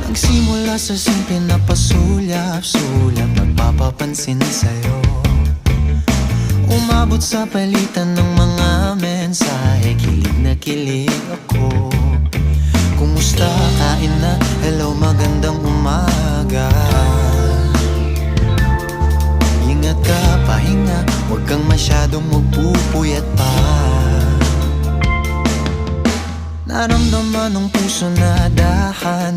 Nagsimula sa simple na pasulyap-sulyap, nagpapapansin sa'yo. Umabot sa palitan ng mga mensahe, kilig na kilig ako. Kumusta, kain na, hello, magandang umaga. Ingat ka, pahinga, huwag kang masyadong magpupuyat pa. Naramdaman ng puso na dahan